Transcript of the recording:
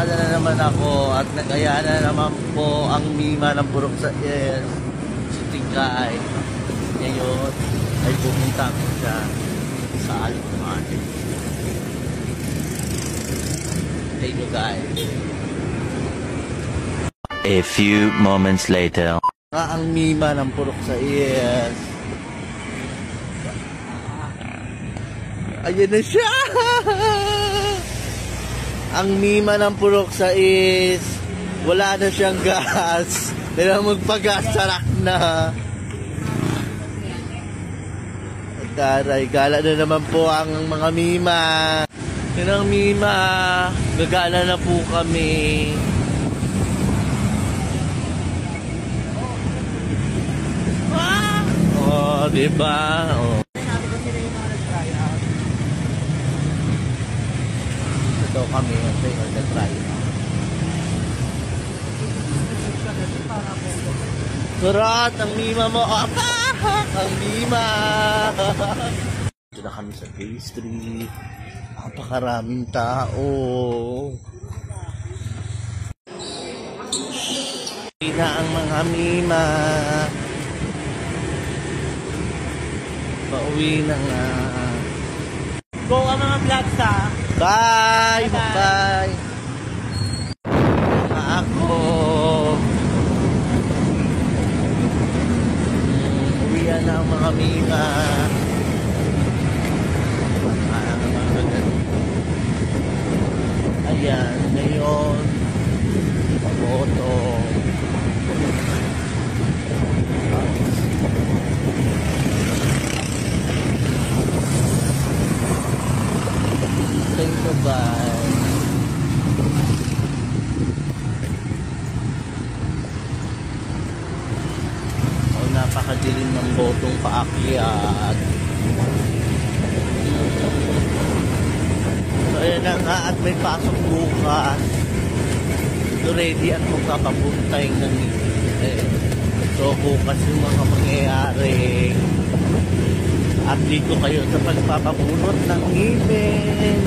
kalsada na naman ako at nagaya na naman po ang Mima ng Purok sa si Tingkay. Ngayon ay pumunta ko siya sa Alphan. Thank you guys. A few moments later. Ang Mima ng Purok sa Ayan na siya! Ang Mima ng Purok sa wala na siyang gas. Kailangan magpagas, sarak na. Taray, gala na naman po ang mga Mima. Yan ang Mima. Gagala na po kami. Oh, diba? Oh. Ito kami ang nag-try. Surat, ang Mima mo. Ang Mima. Ito na kami sa pastry. Napakaraming tao. Ito na ang mga Mima. Pauwi na nga. Go ang mga vlogs ha. Bye! Bye! Ako. Uwian na ang mga Mima. Ayan, ngayon. Paboto. Say goodbye. Oh, napakadilim ng botong paakyat. So, ayan na nga at may pasok bukas. So, ready at magpapapuntay ng so, bukas yung mga mangyayari. At dito kayo sa pagpapabunot ng ngipin.